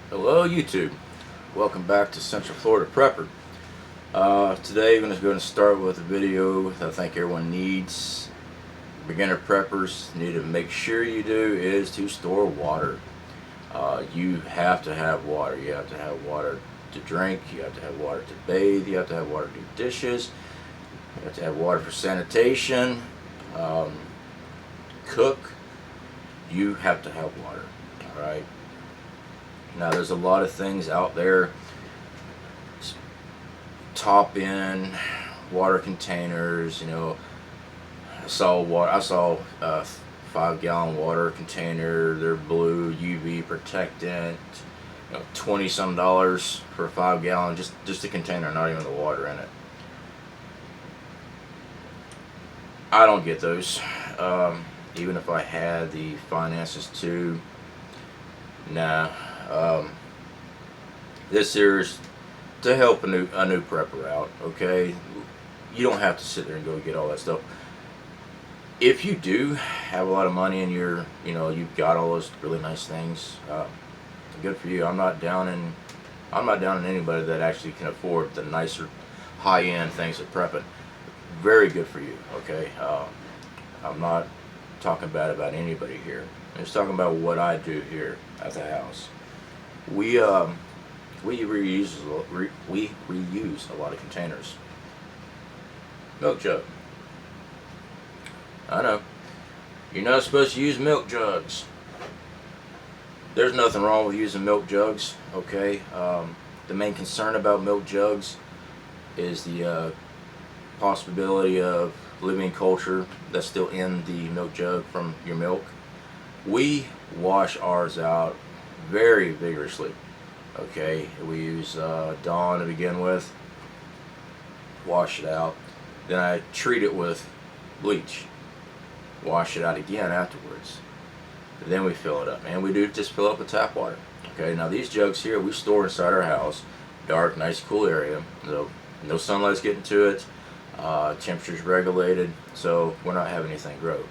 Hello YouTube, welcome back to Central Florida Prepper. Today I'm going to start with a video that I think everyone needs. Beginner preppers need to make sure you do is to store water. You have to have water. You have to have water to drink, you have to have water to bathe, you have to have water to do dishes, you have to have water for sanitation, cook. You have to have water, alright? Now there's a lot of things out there, top in water containers, I saw a 5-gallon water container. They're blue, UV protectant, $20 some for a 5-gallon, just a container, not even the water in it. I don't get those, even if I had the finances to. Nah. This here's to help a new prepper out. Okay, you don't have to sit there and go get all that stuff. If you do have a lot of money and you've got all those really nice things, good for you. I'm not down in anybody that actually can afford the nicer high-end things of prepping. Very good for you. Okay, I'm not talking bad about anybody here. I'm just talking about what I do here at the house. We reuse a lot of containers. Milk jug. I know you're not supposed to use milk jugs. There's nothing wrong with using milk jugs. Okay. The main concern about milk jugs is the possibility of living culture that's still in the milk jug from your milk. We wash ours out very vigorously. Okay, we use Dawn to begin with, wash it out, then I treat it with bleach, wash it out again afterwards, then we fill it up, and we do just fill up with tap water. Okay, now these jugs here we store inside our house, dark, nice, cool area, so no sunlight's getting to it, temperature's regulated, so we're not having anything grow.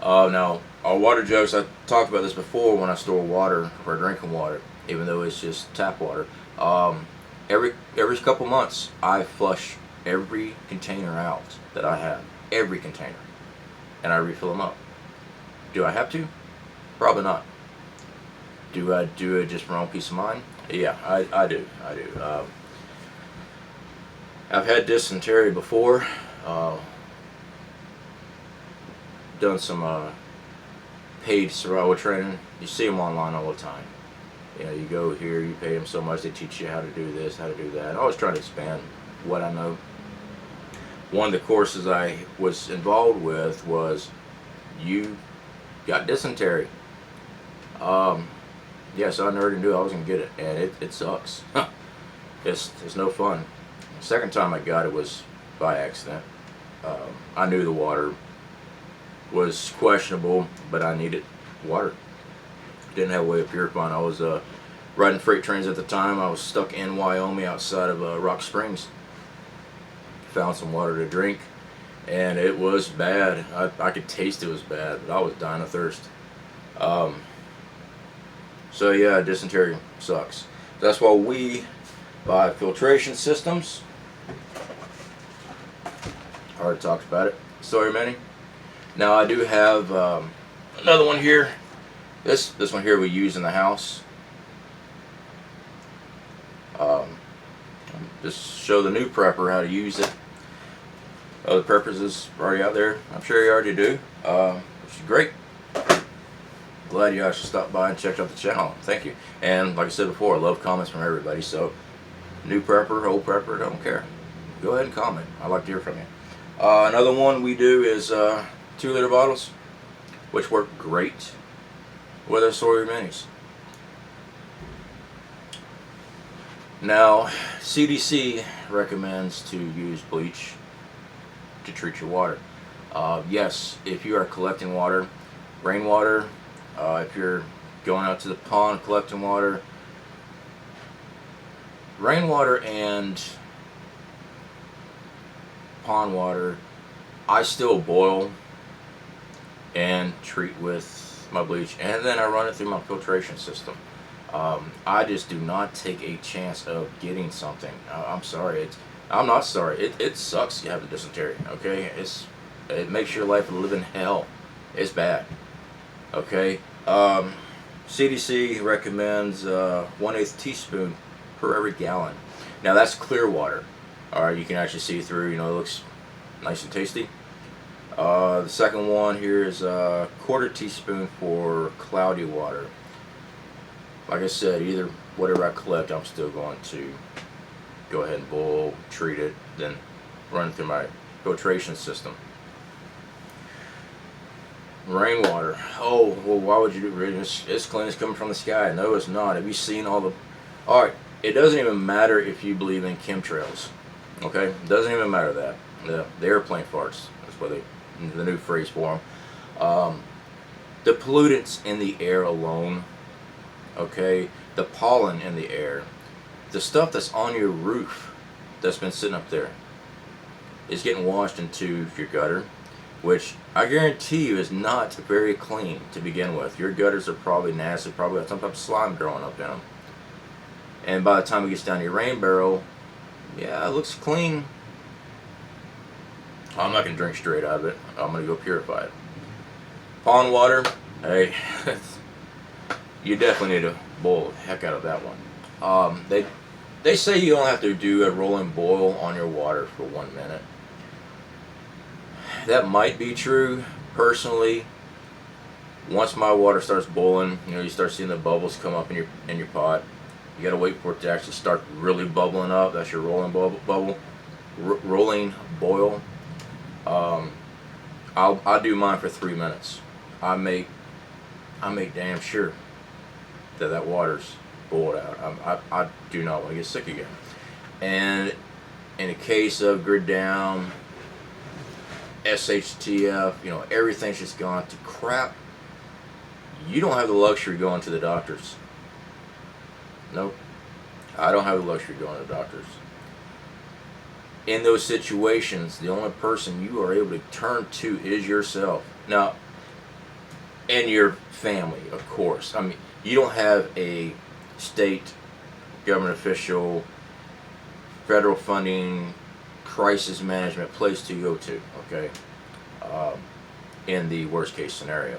Now, our water jugs, I talked about this before when I store water for drinking water, even though it's just tap water. Every couple months, I flush every container out that I have, every container, and I refill them up. Do I have to? Probably not. Do I do it just for my own peace of mind? Yeah, I do. I've had dysentery before. Done some paid survival training. You see them online all the time. You go here, you pay them so much, they teach you how to do this, how to do that. I always try to expand what I know. One of the courses I was involved with was, you got dysentery. Yeah, so I never knew I was going to get it, and it sucks. It's no fun. The second time I got it was by accident. I knew the water was questionable, but I needed water. Didn't have a way of purifying. I was riding freight trains at the time. I was stuck in Wyoming outside of Rock Springs. Found some water to drink, and it was bad. I could taste it was bad, but I was dying of thirst. So yeah, dysentery sucks. That's why we buy filtration systems. I already talked about it. Sorry, Manny. Now I do have another one here. This one here we use in the house. Just show the new prepper how to use it. Other preppers is already out there. I'm sure you already do, which is great. Glad you actually stopped by and checked out the channel. Thank you. And like I said before, I love comments from everybody. So new prepper, old prepper, don't care. Go ahead and comment. I'd like to hear from you. Another one we do is 2-liter bottles, which work great with our Sawyer minis. Now, CDC recommends to use bleach to treat your water. Yes, if you are collecting water, rainwater, if you're going out to the pond collecting water, rainwater and pond water, I still boil and treat with my bleach, and then I run it through my filtration system. I just do not take a chance of getting something. I'm sorry. I'm not sorry. It sucks you have the dysentery. Okay, it makes your life a living hell. It's bad. Okay. CDC recommends 1/8 teaspoon per every gallon. Now that's clear water. All right, you can actually see through. You know, it looks nice and tasty. The second one here is a quarter teaspoon for cloudy water. Like I said, either whatever I collect, I'm still going to go ahead and boil, treat it, then run it through my filtration system. Rainwater. Oh, well, why would you do it? It's clean as coming from the sky. No, it's not. Have you seen all the... Alright, it doesn't even matter if you believe in chemtrails. Okay? It doesn't even matter that. The airplane farts. That's what the new phrase for them. The pollutants in the air alone, okay? The pollen in the air, the stuff that's on your roof that's been sitting up there is getting washed into your gutter, which I guarantee you is not very clean to begin with. Your gutters are probably nasty, probably got some type of slime growing up in them. And by the time it gets down to your rain barrel, yeah, it looks clean. I'm not going to drink straight out of it. I'm going to go purify it. Pond water, hey, you definitely need to boil the heck out of that one. They say you don't have to do a rolling boil on your water for 1 minute. That might be true. Personally, once my water starts boiling, you know, you start seeing the bubbles come up in your pot. You got to wait for it to actually start really bubbling up. That's your rolling rolling boil. I'll do mine for 3 minutes. I make damn sure that water's boiled out. I do not want to get sick again. And in a case of grid down, SHTF, you know, everything's just gone to crap. You don't have the luxury going to the doctors. Nope. I don't have the luxury going to the doctors. In those situations, the only person you are able to turn to is yourself. Now, and your family, of course. I mean, you don't have a state government official, federal funding, crisis management place to go to, okay? In the worst case scenario.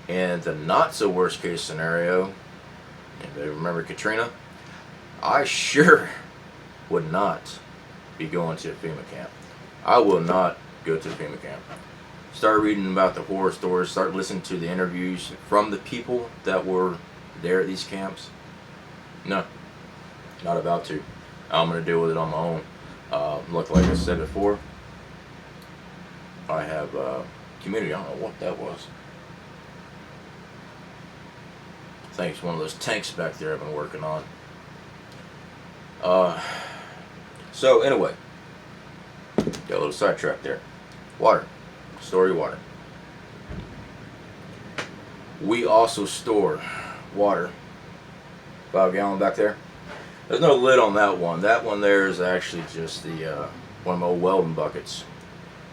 And the not so worst case scenario, anybody remember Katrina? I sure would not be going to a FEMA camp. I will not go to a FEMA camp. Start reading about the horror stories, start listening to the interviews from the people that were there at these camps. No, not about to. I'm going to deal with it on my own. Look, like I said before, I have community. I don't know what that was. I think it's one of those tanks back there I've been working on. So anyway, got a little sidetrack there. Water. Store your water. We also store water. 5 gallon back there. There's no lid on that one. That one there is actually just the one of my old welding buckets.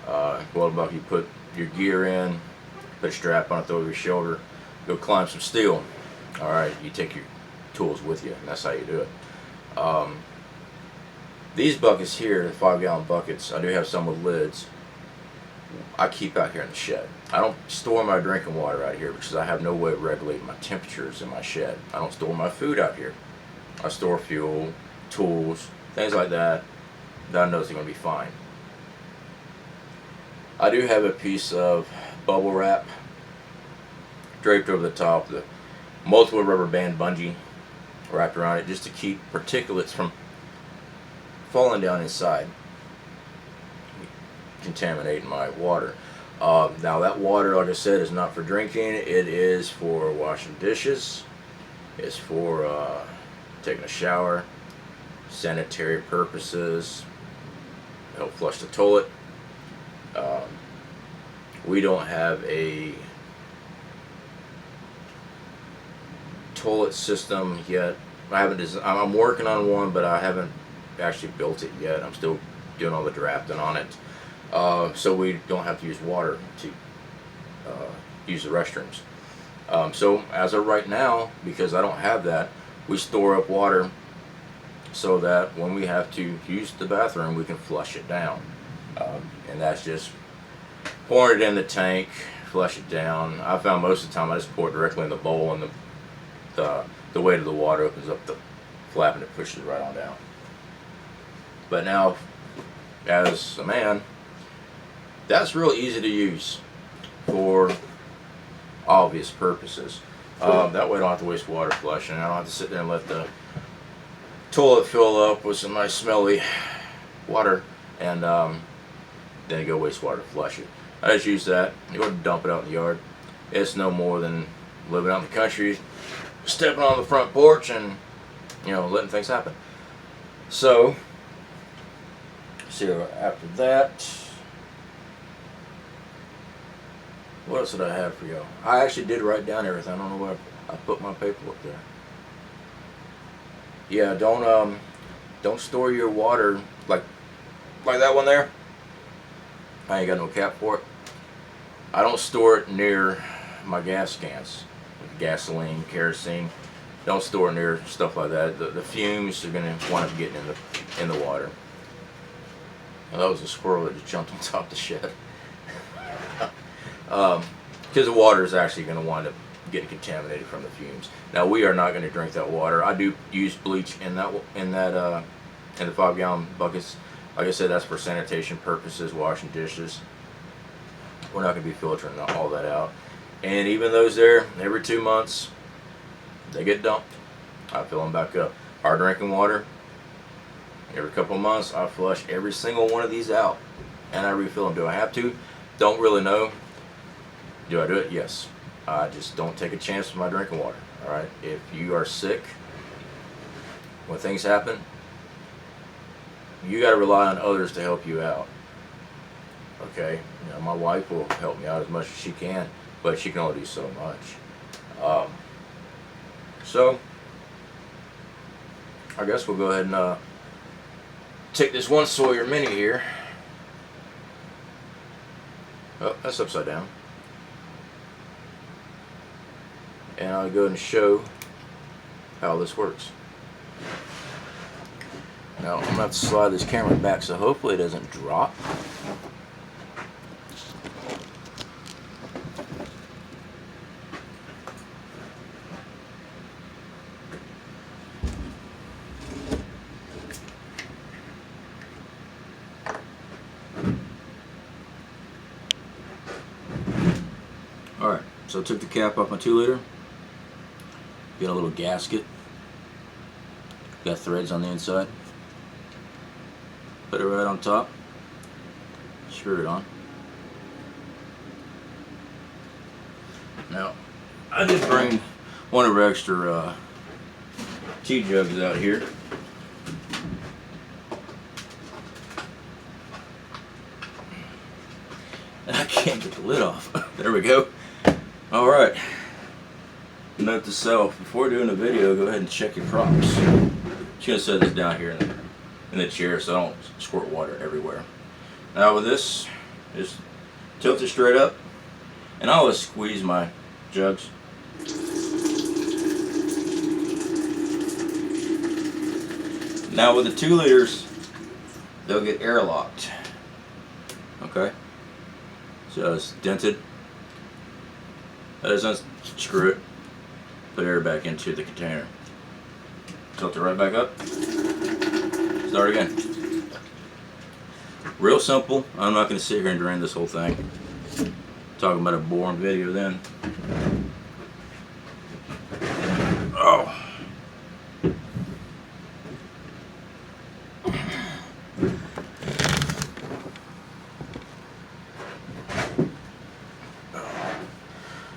Welding bucket, you put your gear in, put a strap on it, throw it over your shoulder, go climb some steel. Alright, you take your tools with you, and that's how you do it. These buckets here, the 5 gallon buckets, I do have some with lids. I keep out here in the shed. I don't store my drinking water out here because I have no way of regulating my temperatures in my shed. I don't store my food out here. I store fuel, tools, things like that I know is going to be fine. I do have a piece of bubble wrap draped over the top, the multiple rubber band bungee wrapped around it just to keep particulates from falling down inside, contaminating my water. Now that water, like I said, is not for drinking. It is for washing dishes. It's for taking a shower, sanitary purposes, help flush the toilet. We don't have a toilet system yet. I'm working on one, but I haven't actually built it yet. I'm still doing all the drafting on it. So we don't have to use water to use the restrooms. So as of right now, because I don't have that, we store up water so that when we have to use the bathroom, we can flush it down. And that's just pouring it in the tank, flush it down. I found most of the time I just pour it directly in the bowl, and the weight of the water opens up the flap and it pushes it right on down. But now, as a man, that's real easy to use for obvious purposes. That way I don't have to waste water flushing. I don't have to sit there and let the toilet fill up with some nice smelly water and then you go waste water to flush it. I just use that. You go dump it out in the yard. It's no more than living out in the country, stepping on the front porch and, you know, letting things happen. So, see, after that, what else did I have for you? I actually did write down everything. I don't know where I put my paperwork there. Yeah, don't store your water like that one there. I ain't got no cap for it. I don't store it near my gas cans, like gasoline, kerosene. Don't store it near stuff like that. The fumes are gonna wind up getting in the water. Well, that was a squirrel that just jumped on top of the shed. Because the water is actually going to wind up getting contaminated from the fumes. Now we are not going to drink that water. I do use bleach in the 5-gallon buckets. Like I said, that's for sanitation purposes, washing dishes. We're not going to be filtering all that out. And even those there, every 2 months, they get dumped. I fill them back up. Our drinking water, every couple of months, I flush every single one of these out, and I refill them. Do I have to? Don't really know. Do I do it? Yes. I just don't take a chance with my drinking water. All right. If you are sick, when things happen, you got to rely on others to help you out. Okay. You know, my wife will help me out as much as she can, but she can only do so much. So I guess we'll go ahead and take this one Sawyer Mini here. Oh, that's upside down. And I'll go and show how this works. Now I'm going to have to slide this camera back so hopefully it doesn't drop. Alright, so I took the cap off my 2-liter. Got a little gasket. Got threads on the inside. Put it right on top. Screw it on. Now, I did bring one of our extra tea jugs out here. And I can't get the lid off. There we go. Alright. Note to self, before doing a video, go ahead and check your props. Just gonna set this down here in the chair so I don't squirt water everywhere. Now with this, just tilt it straight up, and I always squeeze my jugs. Now with the 2 liters, they'll get airlocked. Okay? So it's dented. That doesn't screw it. Put air back into the container. Tilt it right back up. Start again. Real simple. I'm not going to sit here and drain this whole thing. Talking about a boring video then. Oh.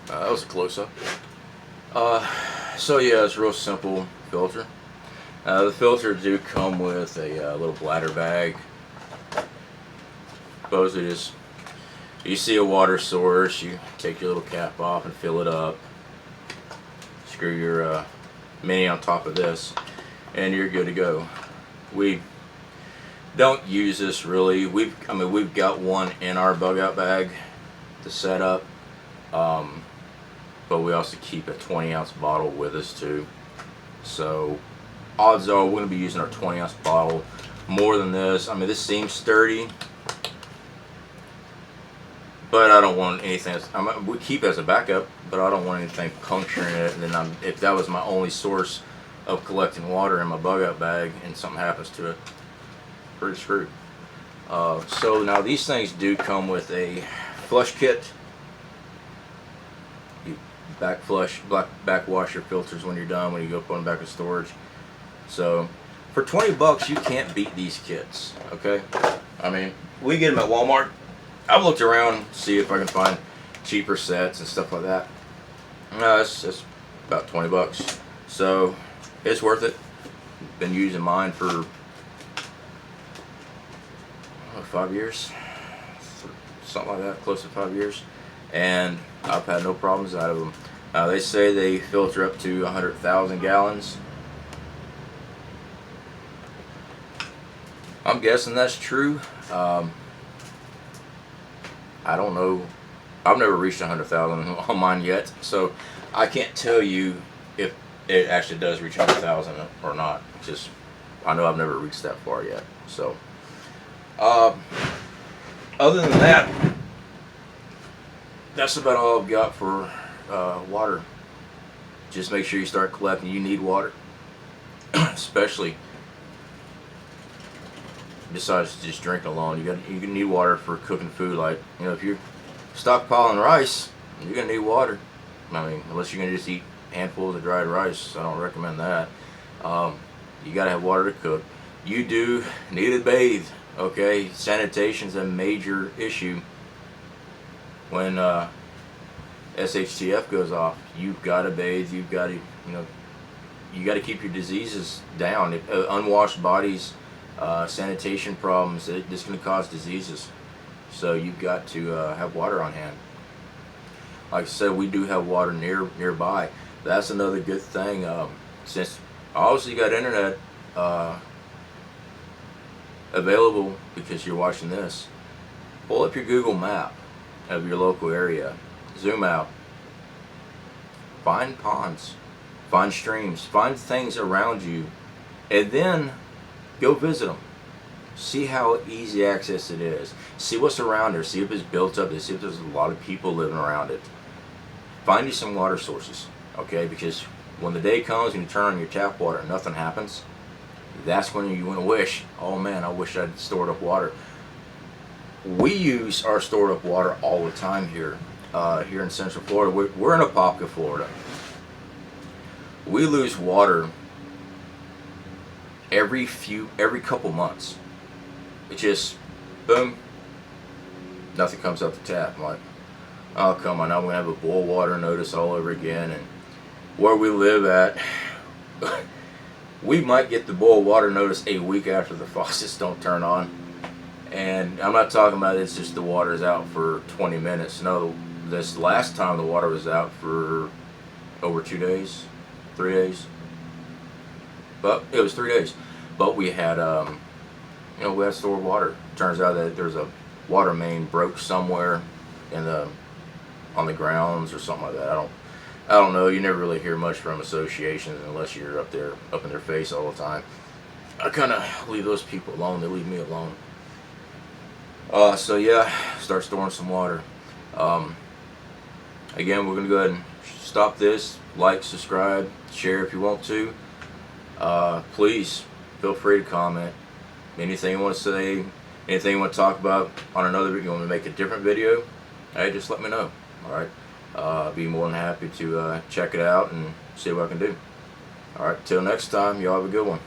That was a close-up. So yeah, it's a real simple filter. The filters do come with a little bladder bag. Supposedly just, you see a water source, you take your little cap off and fill it up. Screw your Mini on top of this, and you're good to go. We don't use this really. We've got one in our bug out bag to set up. but we also keep a 20-ounce bottle with us too. So odds are we're going to be using our 20-ounce bottle more than this. I mean, this seems sturdy, but I don't want anything. We keep it as a backup, but I don't want anything puncturing it. And then if that was my only source of collecting water in my bug out bag and something happens to it, pretty screwed. So now these things do come with a flush kit. You backwash your filters when you're done, when you go put them back in storage. So for 20 bucks, you can't beat these kits, okay? I mean, we get them at Walmart. I've looked around to see if I can find cheaper sets and stuff like that. No, it's about 20 bucks. So it's worth it. Been using mine for 5 years, something like that, close to 5 years, and I've had no problems out of them. They say they filter up to 100,000 gallons. I'm guessing that's true. I don't know. I've never reached 100,000 on mine yet, so I can't tell you if it actually does reach 100,000 or not. Just I know I've never reached that far yet. So other than that, that's about all I've got for water. Just make sure you start collecting. You need water, especially besides just drinking alone. You need water for cooking food. Like, you know, if you're stockpiling rice, you're gonna need water. I mean, unless you're gonna just eat handfuls of dried rice, I don't recommend that. You gotta have water to cook. You do need to bathe. Okay, sanitation's a major issue. When SHTF goes off, you've got to bathe. You've got to, you got to keep your diseases down. Unwashed bodies, sanitation problems, it's going to cause diseases. So you've got to have water on hand. Like I said, we do have water nearby. That's another good thing. Since obviously you got internet available because you're watching this, pull up your Google map of your local area, zoom out, find ponds, find streams, find things around you, and then go visit them. See how easy access it is. See what's around there. See if it's built up. See if there's a lot of people living around it. Find you some water sources, okay? Because when the day comes and you turn on your tap water and nothing happens, that's when you want to wish, oh man, I wish I'd stored up water. We use our stored up water all the time here in Central Florida. We're in Apopka, Florida. We lose water every couple months. It just, boom, nothing comes out the tap. I'm like, oh come on, now we're going to have a boil water notice all over again. And where we live at, we might get the boil water notice a week after the faucets don't turn on. And I'm not talking about it's just the water's out for 20 minutes. No, this last time the water was out for over 2 days, 3 days. But it was 3 days. But we had, we had stored water. Turns out that there's a water main broke somewhere on the grounds or something like that. I don't know. You never really hear much from associations unless you're up in their face all the time. I kind of leave those people alone. They leave me alone. So yeah, start storing some water. Again, we're gonna go ahead and stop this. Like, subscribe, share if you want to. Please feel free to comment. Anything you want to say, anything you want to talk about on another video, you want me to make a different video, hey, just let me know. Alright, I'll be more than happy to check it out and see what I can do. Alright, till next time, y'all have a good one.